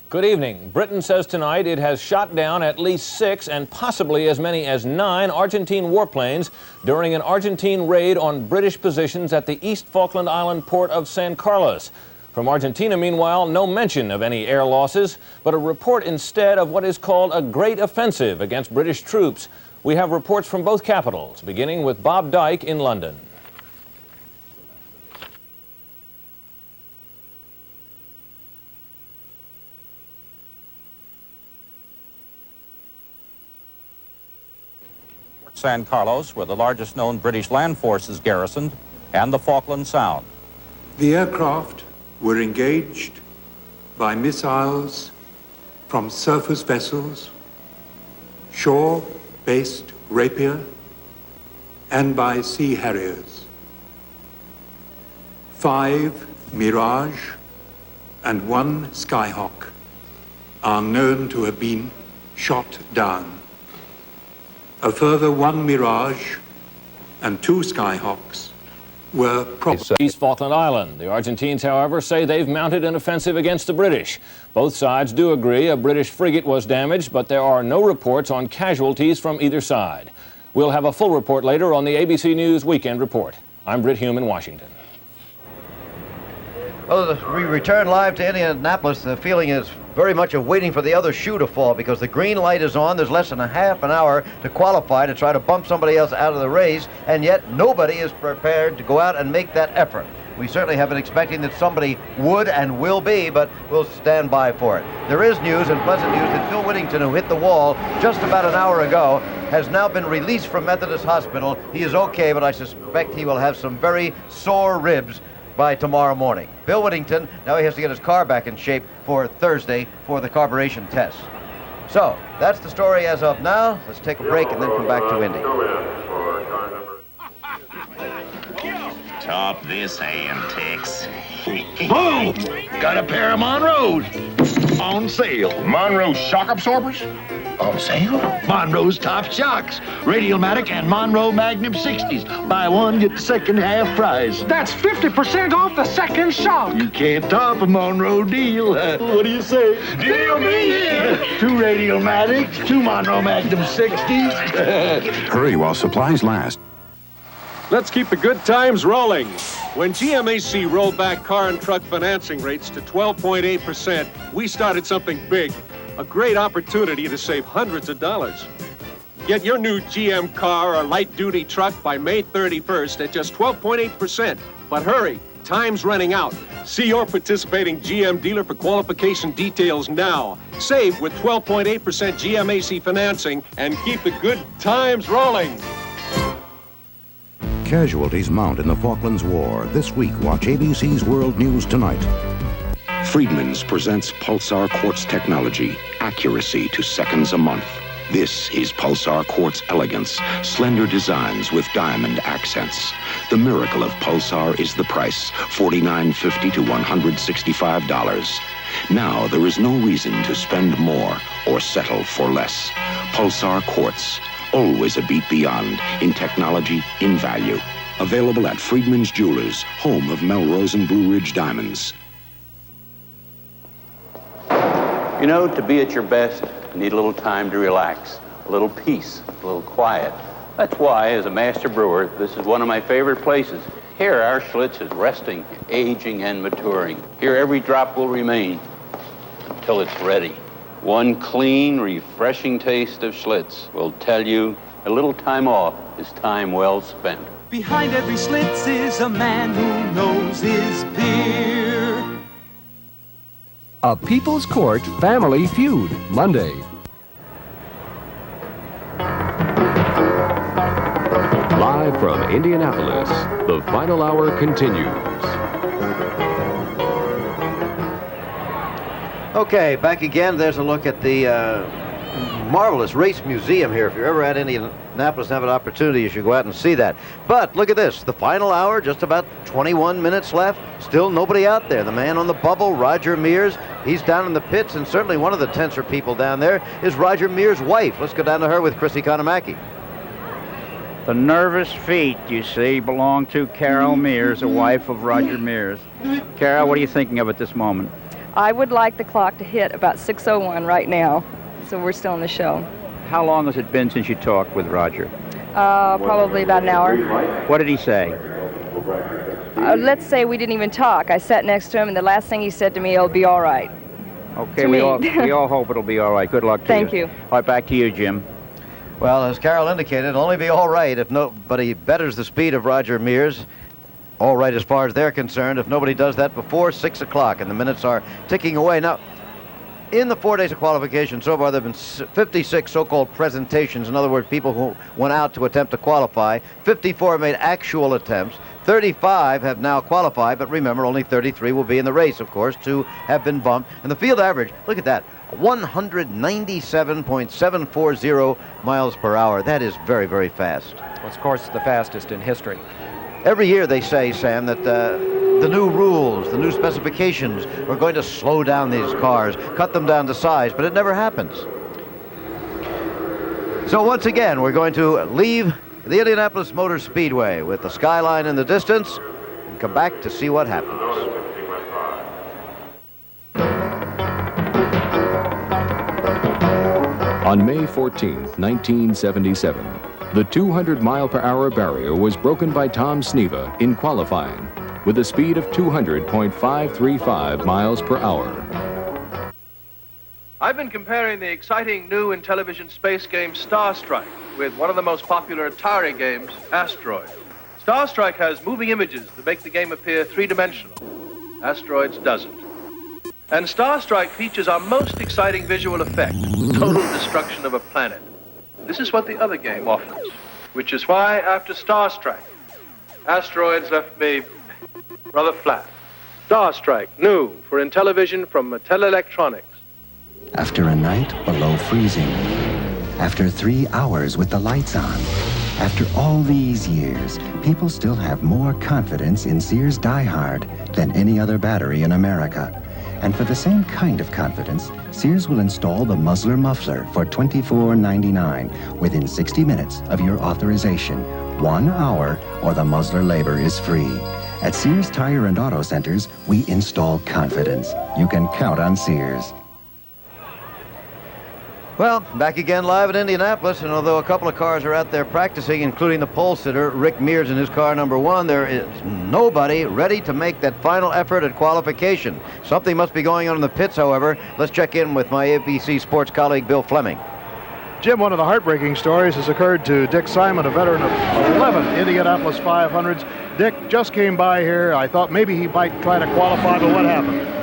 Good evening. Britain says tonight it has shot down at least 6 and possibly as many as 9 Argentine warplanes during an Argentine raid on British positions at the East Falkland Island port of San Carlos. From Argentina, meanwhile, no mention of any air losses, but a report instead of what is called a great offensive against British troops. We have reports from both capitals, beginning with Bob Dyke in London. San Carlos, where the largest known British land force is garrisoned, and the Falkland Sound. The aircraft were engaged by missiles from surface vessels, shore-based Rapier, and by Sea Harriers. 5 Mirage and 1 Skyhawk are known to have been shot down. A further 1 Mirage and 2 Skyhawks were East Falkland Island. The Argentines, however, say they've mounted an offensive against the British. Both sides do agree a British frigate was damaged, but there are no reports on casualties from either side. We'll have a full report later on the ABC News Weekend Report. I'm Britt Hume in Washington. Well, as we return live to Indianapolis, the feeling is very much of waiting for the other shoe to fall because the green light is on. There's less than a half an hour to qualify to try to bump somebody else out of the race, and yet nobody is prepared to go out and make that effort. We certainly have been expecting that somebody would and will be, but we'll stand by for it. There is news, and pleasant news, that Phil Whittington, who hit the wall just about an hour ago, has now been released from Methodist Hospital. He is okay, but I suspect he will have some very sore ribs by tomorrow morning. Bill Whittington, now he has to get his car back in shape for Thursday for the carburation test. So, that's the story as of now. Let's take a break and then come back to Indy. Top this antics. Boom! Got a pair of Monroes on sale. Monroe shock absorbers? On sale? Monroe's top shocks. Radialmatic and Monroe Magnum 60s. Buy one, get the second half price. That's 50% off the second shock. You can't top a Monroe deal. What do you say? Deal me! 2 Radialmatics, 2 Monroe Magnum 60s. Hurry while supplies last. Let's keep the good times rolling. When GMAC rolled back car and truck financing rates to 12.8%, we started something big, a great opportunity to save hundreds of dollars. Get your new GM car or light-duty truck by May 31st at just 12.8%. But hurry, time's running out. See your participating GM dealer for qualification details now. Save with 12.8% GMAC financing and keep the good times rolling. Casualties mount in the Falklands War. This week, watch ABC's World News Tonight. Friedman's presents Pulsar Quartz technology, accuracy to seconds a month. This is Pulsar Quartz elegance, slender designs with diamond accents. The miracle of Pulsar is the price, $49.50 to $165. Now there is no reason to spend more or settle for less. Pulsar Quartz, always a beat beyond in technology, in value. Available at Friedman's Jewelers, home of Melrose and Blue Ridge Diamonds. You know, to be at your best, you need a little time to relax, a little peace, a little quiet. That's why, as a master brewer, this is one of my favorite places. Here, our Schlitz is resting, aging, and maturing. Here, every drop will remain until it's ready. One clean, refreshing taste of Schlitz will tell you a little time off is time well spent. Behind every Schlitz is a man who knows his beer. A People's Court Family Feud, Monday. Live from Indianapolis, the final hour continues. Okay, back again. There's a look at the marvelous race museum here. If you're ever at Indianapolis and have an opportunity, you should go out and see that. But look at this, the final hour, just about 21 minutes left. Still nobody out there. The man on the bubble, Roger Mears, he's down in the pits, and certainly one of the tenser people down there is Roger Mears' wife. Let's go down to her with Chris Economaki. The nervous feet, you see, belong to Carol Mears, the wife of Roger Mears. Carol, what are you thinking of at this moment? I would like the clock to hit about 6:01 right now, so we're still in the show. How long has it been since you talked with Roger? Probably about an hour. What did he say? Let's say we didn't even talk. I sat next to him, and the last thing he said to me, "It'll be all right." Okay, we all hope it'll be all right. Good luck to you. Thank you. All right, back to you, Jim. Well, as Carol indicated, it'll only be all right if nobody betters the speed of Roger Mears. All right as far as they're concerned, if nobody does that before 6 o'clock, and the minutes are ticking away. Now, in the 4 days of qualification so far, there have been 56 so-called presentations. In other words, people who went out to attempt to qualify. 54 made actual attempts. 35 have now qualified, but remember, only 33 will be in the race, of course. 2 have been bumped. And the field average, look at that, 197.740 miles per hour. That is very, very fast. Well, of course, the fastest in history. Every year they say, Sam, that the new rules, the new specifications are going to slow down these cars, cut them down to size, but it never happens. So once again, we're going to leave the Indianapolis Motor Speedway with the skyline in the distance and come back to see what happens. On May 14th, 1977, the 200-mile-per-hour barrier was broken by Tom Sneva in qualifying with a speed of 200.535 miles per hour. I've been comparing the exciting new Intellivision space game Star Strike with one of the most popular Atari games, Asteroid. Star Strike has moving images that make the game appear three-dimensional. Asteroids doesn't. And Star Strike features our most exciting visual effect, total destruction of a planet. This is what the other game offers, which is why, after Star Strike, Asteroids left me rather flat. Star Strike, new for Intellivision from Mattel Electronics. After a night below freezing, after 3 hours with the lights on, after all these years, people still have more confidence in Sears Die Hard than any other battery in America. And for the same kind of confidence, Sears will install the Muzzler Muffler for $24.99 within 60 minutes of your authorization. 1 hour or the muzzler labor is free. At Sears Tire and Auto Centers, we install confidence. You can count on Sears. Well, back again live at Indianapolis, and although a couple of cars are out there practicing, including the pole sitter, Rick Mears in his car number 1, there is nobody ready to make that final effort at qualification. Something must be going on in the pits, however. Let's check in with my ABC Sports colleague, Bill Fleming. Jim, one of the heartbreaking stories has occurred to Dick Simon, a veteran of 11 Indianapolis 500s. Dick just came by here. I thought maybe he might try to qualify, but what happened?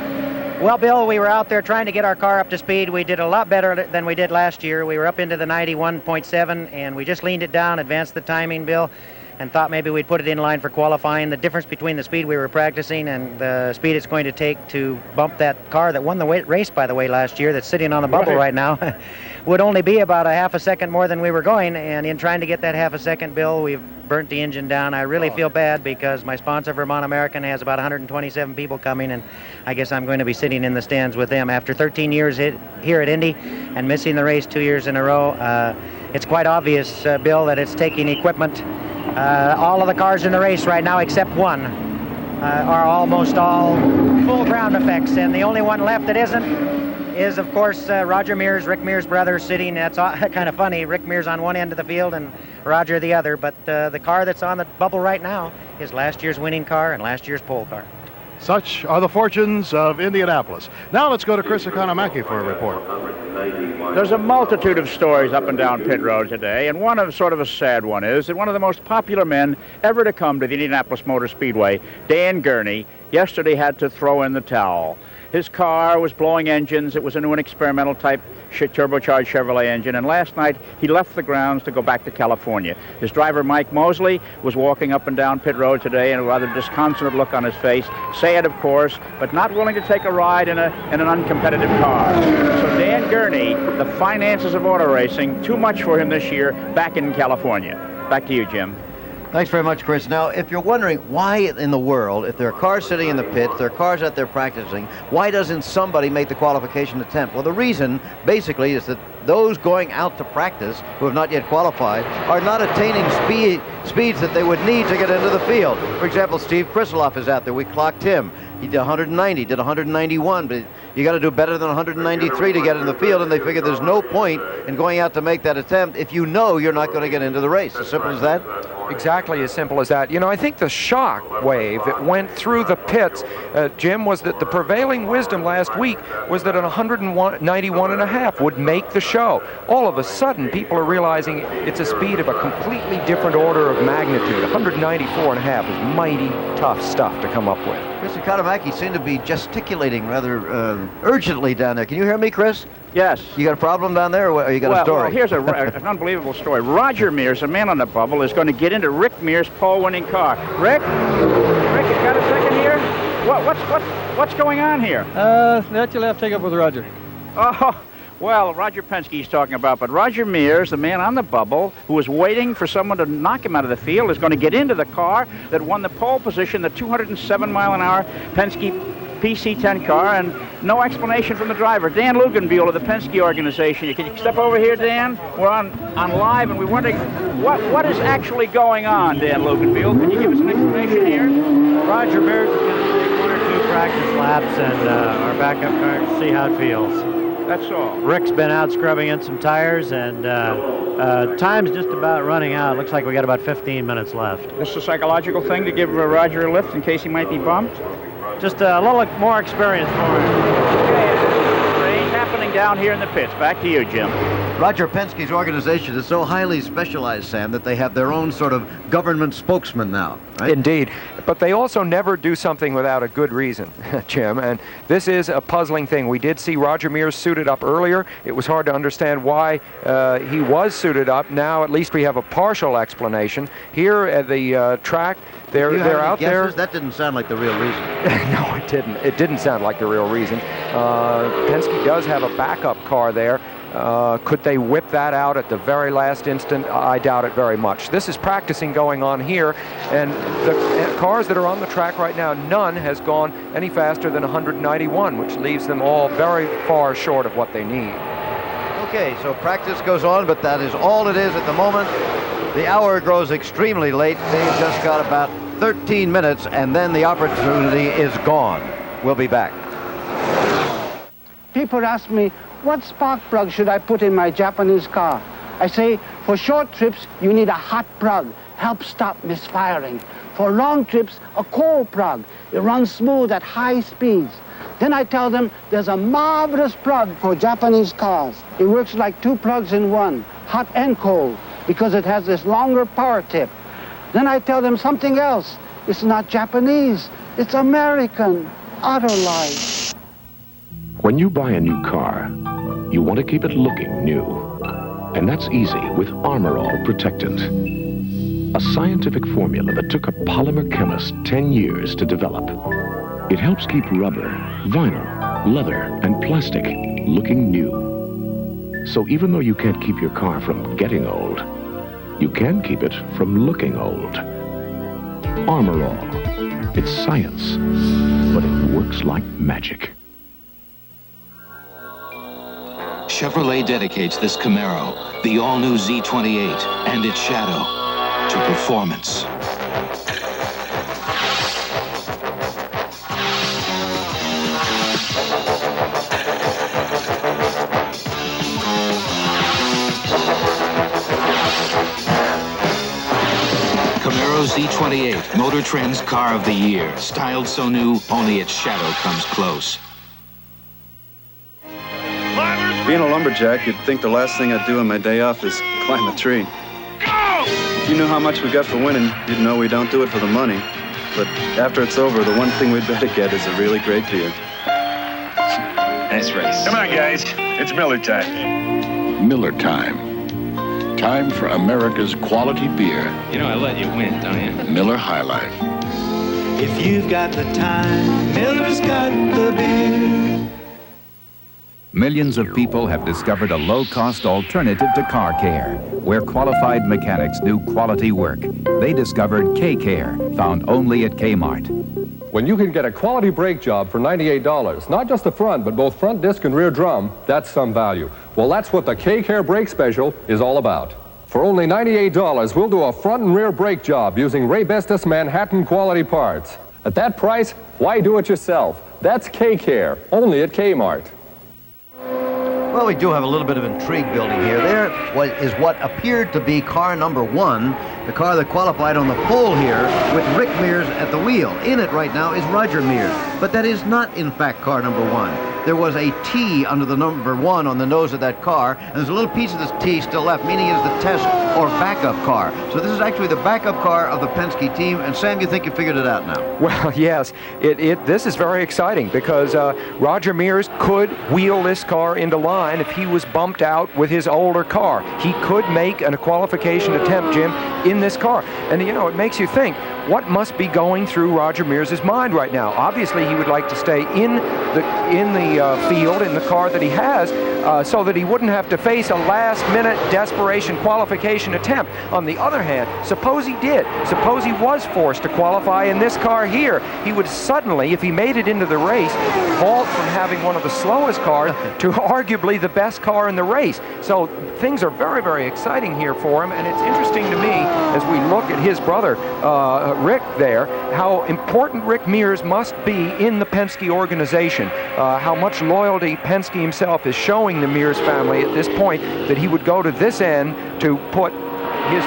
Well, Bill, we were out there trying to get our car up to speed. We did a lot better than we did last year. We were up into the 91.7, and we just leaned it down, advanced the timing, Bill, and thought maybe we'd put it in line for qualifying. The difference between the speed we were practicing and the speed it's going to take to bump that car that won the race, by the way, last year, that's sitting on the bubble right now, would only be about a half a second more than we were going. And in trying to get that half a second, Bill, we've burnt the engine down. I really feel bad because my sponsor, Vermont American, has about 127 people coming, and I guess I'm going to be sitting in the stands with them. After 13 years here at Indy and missing the race 2 years in a row, it's quite obvious, Bill, that it's taking equipment. All of the cars in the race right now, except one, are almost all full ground effects, and the only one left that isn't is, of course, Roger Mears, Rick Mears' brother, sitting. That's kind of funny. Rick Mears on one end of the field and Roger the other. But the car that's on the bubble right now is last year's winning car and last year's pole car. Such are the fortunes of Indianapolis. Now let's go to Chris Economaki for a report. There's a multitude of stories up and down pit road today, and one of sort of a sad one is that one of the most popular men ever to come to the Indianapolis Motor Speedway, Dan Gurney, yesterday had to throw in the towel. His car was blowing engines. It was a new and experimental type turbocharged Chevrolet engine, and last night he left the grounds to go back to California. His driver, Mike Mosley, was walking up and down pit road today and a rather disconsolate look on his face, sad of course, but not willing to take a ride in an uncompetitive car. So Dan Gurney, the finances of auto racing, too much for him this year back in California. Back to you, Jim. Thanks very much, Chris. Now, if you're wondering why in the world, if there are cars sitting in the pits, there are cars out there practicing, why doesn't somebody make the qualification attempt? Well, the reason, basically, is that those going out to practice, who have not yet qualified, are not attaining speeds that they would need to get into the field. For example, Steve Krisloff is out there. We clocked him. He did 190, did 191, but you got to do better than 193 to get in the field, and they figure there's no point in going out to make that attempt if you know you're not going to get into the race. As simple as that? Exactly as simple as that. You know, I think the shock wave that went through the pits, Jim, was that the prevailing wisdom last week was that an 191.5 would make the show. All of a sudden, people are realizing it's a speed of a completely different order of magnitude. 194.5 is mighty tough stuff to come up with. Chris Economaki seemed to be gesticulating rather urgently down there. Can you hear me, Chris? Yes. You got a problem down there, or you got a story? Well, here's an unbelievable story. Roger Mears, a man on the bubble, is going to get into Rick Mears' pole-winning car. Rick, you got a second here? What's going on here? That you'll have to take up with Roger. Oh, well, Roger Penske he's talking about, but Roger Mears, the man on the bubble, who was waiting for someone to knock him out of the field, is going to get into the car that won the pole position, the 207-mile-an-hour Penske PC-10 car, and no explanation from the driver. Dan Luganbuehl of the Penske organization. Can you step over here, Dan? We're on live, and we're wondering what is actually going on, Dan Luganbuehl. Can you give us an explanation here? Roger Mears is going to take 1 or 2 practice laps and our backup car to see how it feels. That's all. Rick's been out scrubbing in some tires, and time's just about running out. Looks like we got about 15 minutes left. This is a psychological thing to give Roger a lift in case he might be bumped? Just a little more experience for him. Okay, rain happening down here in the pits. Back to you, Jim. Roger Penske's organization is so highly specialized, Sam, that they have their own sort of government spokesman now, right? Indeed. But they also never do something without a good reason, Jim, and this is a puzzling thing. We did see Roger Mears suited up earlier. It was hard to understand why he was suited up. Now at least we have a partial explanation. Here at the track, they're out there. That didn't sound like the real reason. No, it didn't. It didn't sound like the real reason. Penske does have a backup car there. Could they whip that out at the very last instant? I doubt it very much. This is practicing going on here, and the cars that are on the track right now, none has gone any faster than 191, which leaves them all very far short of what they need. Okay, so practice goes on, but that is all it is at the moment. The hour grows extremely late. They've just got about 13 minutes, and then the opportunity is gone. We'll be back. People ask me, what spark plug should I put in my Japanese car? I say, for short trips, you need a hot plug. Helps stop misfiring. For long trips, a cold plug. It runs smooth at high speeds. Then I tell them there's a marvelous plug for Japanese cars. It works like 2 plugs in one, hot and cold, because it has this longer power tip. Then I tell them something else. It's not Japanese, it's American. Autolite. When you buy a new car, you want to keep it looking new. And that's easy with Armor All Protectant. A scientific formula that took a polymer chemist 10 years to develop. It helps keep rubber, vinyl, leather, and plastic looking new. So even though you can't keep your car from getting old, you can keep it from looking old. Armor All. It's science, but it works like magic. Chevrolet dedicates this Camaro, the all-new Z28, and its Shadow, to performance. Camaro Z28, Motor Trend's Car of the Year. Styled so new, only its shadow comes close. Being a lumberjack, you'd think the last thing I'd do on my day off is climb a tree. If you knew how much we got for winning, you'd know we don't do it for the money. But after it's over, the one thing we'd better get is a really great beer. Nice race. Come on, guys. It's Miller time. Miller time. Time for America's quality beer. You know I let you win, don't you? Miller High Life. If you've got the time, Miller's got the beer. Millions of people have discovered a low-cost alternative to car care, where qualified mechanics do quality work. They discovered K-Care, found only at Kmart. When you can get a quality brake job for $98, not just the front, but both front disc and rear drum, that's some value. Well, that's what the K-Care brake special is all about. For only $98, we'll do a front and rear brake job using Ray Bestis Manhattan quality parts. At that price, why do it yourself? That's K-Care, only at Kmart. Well, we do have a little bit of intrigue building here. There is what appeared to be car number 1, the car that qualified on the pole here with Rick Mears at the wheel. In it right now is Roger Mears, but that is not, in fact, car number 1. There was a T under the number 1 on the nose of that car, and there's a little piece of this T still left, meaning it's the test or backup car. So this is actually the backup car of the Penske team, and Sam, you think you figured it out now? Well, yes. This is very exciting because Roger Mears could wheel this car into line if he was bumped out with his older car. He could make a qualification attempt, Jim, in this car. And, you know, it makes you think, what must be going through Roger Mears' mind right now? Obviously, he would like to stay in the field, in the car that he has, so that he wouldn't have to face a last-minute desperation qualification attempt. On the other hand, suppose he did. Suppose he was forced to qualify in this car here. He would suddenly, if he made it into the race, vault from having one of the slowest cars to arguably the best car in the race. So things are very, very exciting here for him, and it's interesting to me, as we look at his brother, Rick there, how important Rick Mears must be in the Penske organization, how much loyalty Penske himself is showing the Mears family at this point, that he would go to this end to put his,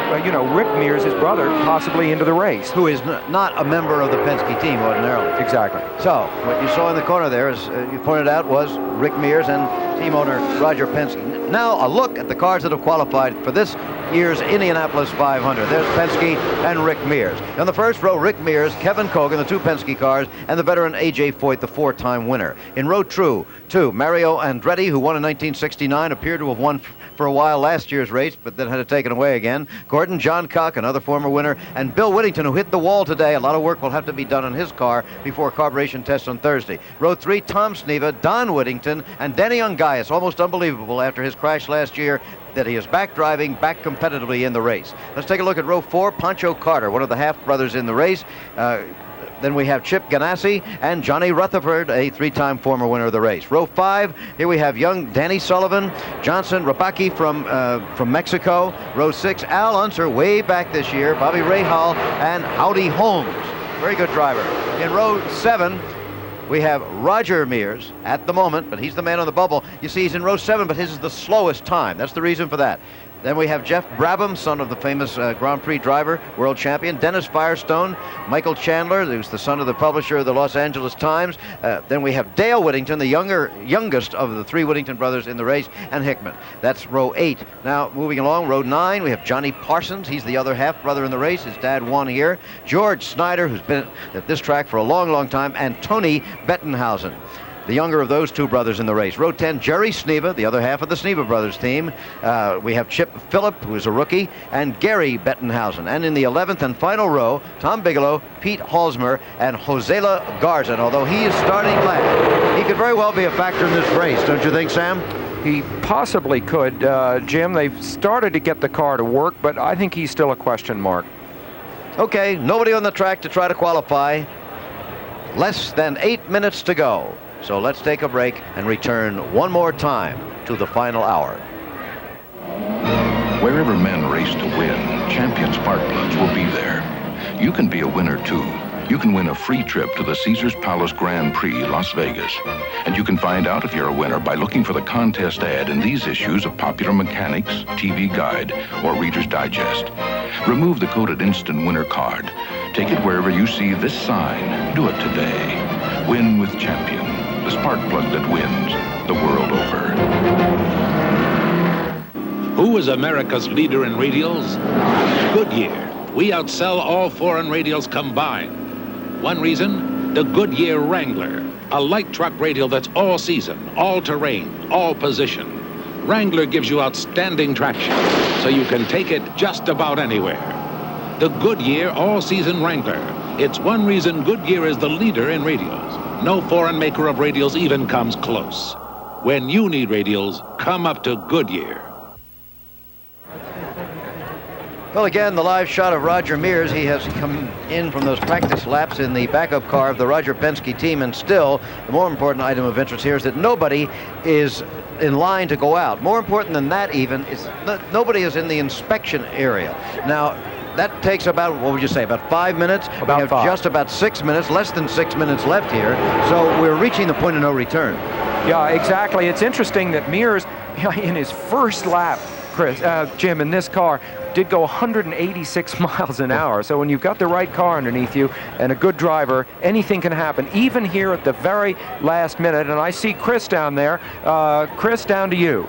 Rick Mears, his brother, possibly into the race. Who is not a member of the Penske team ordinarily. Exactly. So, what you saw in the corner there, as you pointed out, was Rick Mears and team owner Roger Penske. Now, a look at the cars that have qualified for this year's Indianapolis 500. There's Penske and Rick Mears. On the first row, Rick Mears, Kevin Kogan, the 2 Penske cars, and the veteran A.J. Foyt, the 4-time winner. In row 2, Mario Andretti, who won in 1969, appeared to have won for a while last year's race, but then had it taken away again. Gordon Johncock, another former winner, and Bill Whittington, who hit the wall today. A lot of work will have to be done on his car before carburation tests on Thursday. Row 3, Tom Sneva, Don Whittington, and Denny Ungaius. Almost unbelievable after his crash last year that he is back driving, back competitively in the race. Let's take a look at row 4, Pancho Carter, one of the half-brothers in the race. Then we have Chip Ganassi and Johnny Rutherford, a 3-time former winner of the race. Row 5, here we have young Danny Sullivan, Johnson Rabaki from Mexico. Row 6, Al Unser, way back this year, Bobby Rahal, and Howdy Holmes. Very good driver. In row 7, we have Roger Mears at the moment, but he's the man on the bubble. You see, he's in row 7, but his is the slowest time. That's the reason for that. Then we have Jeff Brabham, son of the famous Grand Prix driver, world champion. Dennis Firestone, Michael Chandler, who's the son of the publisher of the Los Angeles Times. Then we have Dale Whittington, the youngest of the 3 Whittington brothers in the race, and Hickman. That's row 8. Now, moving along, row 9, we have Johnny Parsons. He's the other half-brother in the race. His dad won here. George Snyder, who's been at this track for a long, long time, and Tony Bettenhausen, the younger of those 2 brothers in the race. Row 10, Jerry Sneva, the other half of the Sneva brothers team. We have Chip Phillip, who is a rookie, and Gary Bettenhausen. And in the 11th and final row, Tom Bigelow, Pete Halsmer, and Josela Garza. And although he is starting last, he could very well be a factor in this race, don't you think, Sam? He possibly could, Jim. They've started to get the car to work, but I think he's still a question mark. Okay, nobody on the track to try to qualify. Less than 8 minutes to go. So let's take a break and return one more time to the final hour. Wherever men race to win, champion spark plugs will be there. You can be a winner too. You can win a free trip to the Caesars Palace Grand Prix, Las Vegas. And you can find out if you're a winner by looking for the contest ad in these issues of Popular Mechanics, TV Guide, or Reader's Digest. Remove the coded instant winner card. Take it wherever you see this sign. Do it today. Win with Champion, the spark plug that wins the world over. Who is America's leader in radials? Goodyear. We outsell all foreign radials combined. One reason, the Goodyear Wrangler. A light truck radial that's all season, all terrain, all position. Wrangler gives you outstanding traction, so you can take it just about anywhere. The Goodyear all-season Wrangler. It's one reason Goodyear is the leader in radials. No foreign maker of radials even comes close. When you need radials, come up to Goodyear. Well, again, the live shot of Roger Mears. He has come in from those practice laps in the backup car of the Roger Penske team, and still, the more important item of interest here is that nobody is in line to go out. More important than that even is that nobody is in the inspection area. Now, that takes about, what would you say, about 5 minutes? About we have 5. just about 6 minutes, less than 6 minutes left here, so we're reaching the point of no return. Yeah, exactly. It's interesting that Mears, in his first lap, Jim, in this car, did go 186 miles an hour. So when you've got the right car underneath you and a good driver, anything can happen, even here at the very last minute. And I see Chris down there. Chris, down to you.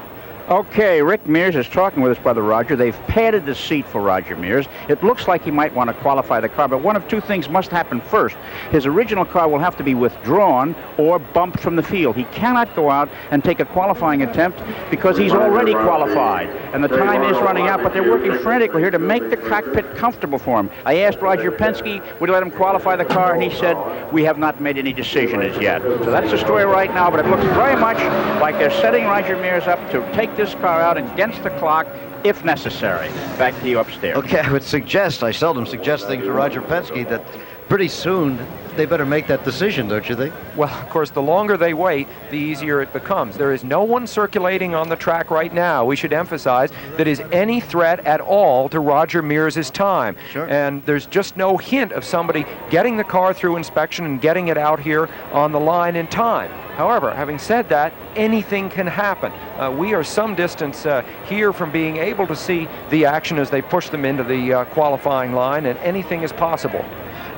Okay, Rick Mears is talking with his brother Roger. They've padded the seat for Roger Mears. It looks like he might want to qualify the car, but one of two things must happen first. His original car will have to be withdrawn or bumped from the field. He cannot go out and take a qualifying attempt because he's already qualified, and the time is running out, but they're working frantically here to make the cockpit comfortable for him. I asked Roger Penske, would he let him qualify the car, and he said, we have not made any decision as yet. So that's the story right now, but it looks very much like they're setting Roger Mears up to take this car out against the clock if necessary. Back to you upstairs. Okay, I would suggest, I seldom suggest things to Roger Penske, that pretty soon they better make that decision, don't you think? Well, of course, the longer they wait, the easier it becomes. There is no one circulating on the track right now, we should emphasize, that is any threat at all to Roger Mears' time. Sure. And there's just no hint of somebody getting the car through inspection and getting it out here on the line in time. However, having said that, anything can happen. We are some distance here from being able to see the action as they push them into the qualifying line, and anything is possible.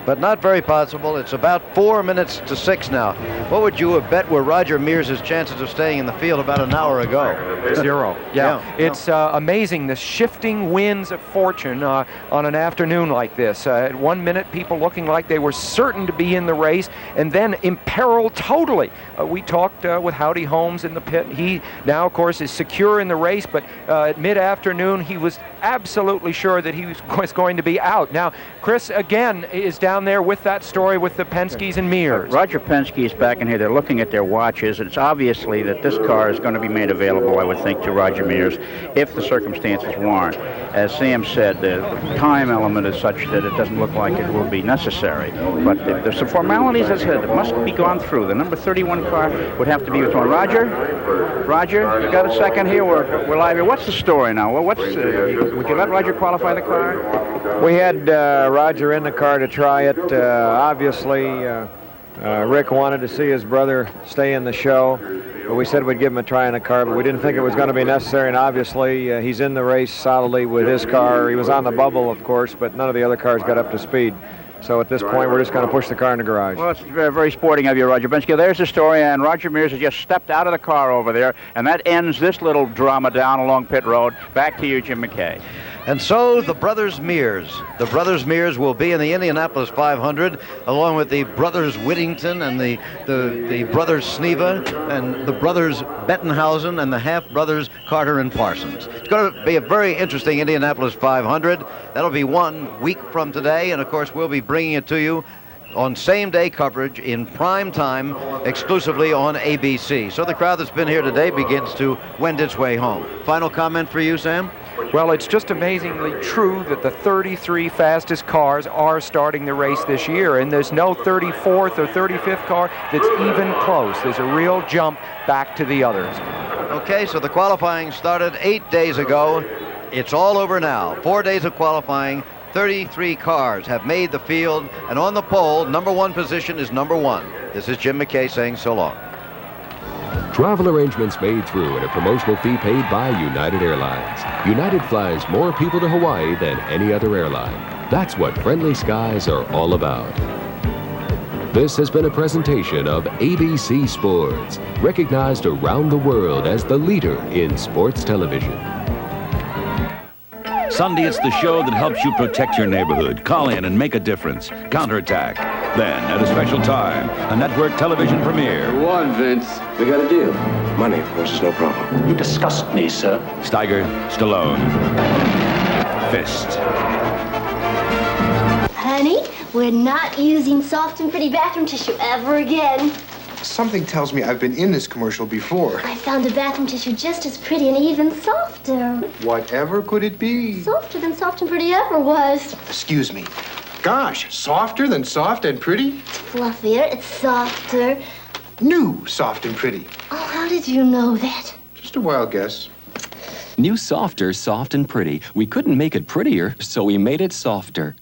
But not very possible. It's about 4 minutes to 6 now. What would you have bet were Roger Mears' chances of staying in the field about an hour ago? 0. Yeah. It's amazing, the shifting winds of fortune on an afternoon like this. At 1 minute, people looking like they were certain to be in the race, and then imperiled totally. We talked with Howdy Holmes in the pit. He now, of course, is secure in the race, but at mid-afternoon, he was absolutely sure that he was going to be out. Now, Chris, again, is down there with that story with the Penskes and Mears. Roger Penske is back in here. They're looking at their watches. It's obviously that this car is going to be made available, I would think, to Roger Mears if the circumstances warrant. As Sam said, the time element is such that it doesn't look like it will be necessary. But there's some formalities, as I said, that must be gone through. The number 31 car would have to be withdrawn. Roger, you got a second here? We're live here. What's the story now? Well, would you let Roger qualify the car? We had Roger in the car to try it. Obviously, Rick wanted to see his brother stay in the show, but we said we'd give him a try in the car, but we didn't think it was going to be necessary, and obviously he's in the race solidly with his car. He was on the bubble, of course, but none of the other cars got up to speed. So at this point, we're just going to push the car in the garage. Well, it's very, very sporting of you, Roger Penske. There's the story, and Roger Mears has just stepped out of the car over there, and that ends this little drama down along pit road. Back to you, Jim McKay. And so the brothers Mears. The brothers Mears will be in the Indianapolis 500, along with the brothers Whittington and the brothers Sneva and the brothers Bettenhausen and the half-brothers Carter and Parsons. It's going to be a very interesting Indianapolis 500. That'll be 1 week from today, and of course we'll be bringing it to you on same-day coverage in prime time, exclusively on ABC. So the crowd that's been here today begins to wend its way home. Final comment for you, Sam? Well, it's just amazingly true that the 33 fastest cars are starting the race this year, and there's no 34th or 35th car that's even close. There's a real jump back to the others. Okay, so the qualifying started 8 days ago. It's all over now. 4 days of qualifying. 33 cars have made the field, and on the pole, number 1 position is number 1. This is Jim McKay saying so long. Travel arrangements made through and a promotional fee paid by United Airlines. United flies more people to Hawaii than any other airline. That's what friendly skies are all about. This has been a presentation of ABC Sports, recognized around the world as the leader in sports television. Sunday, it's the show that helps you protect your neighborhood. Call in and make a difference. Counterattack. Then, at a special time, a network television premiere. Go on, Vince. We got a deal. Money, of course, is no problem. You disgust me, sir. Steiger, Stallone. Fist. Honey, we're not using soft and pretty bathroom tissue ever again. Something tells me I've been in this commercial before. I found a bathroom tissue just as pretty and even softer. Whatever could it be? Softer than soft and pretty ever was. Excuse me. Gosh, softer than soft and pretty? It's fluffier, it's softer. New soft and pretty. Oh, how did you know that? Just a wild guess. New Softer, soft and pretty. We couldn't make it prettier, so we made it softer.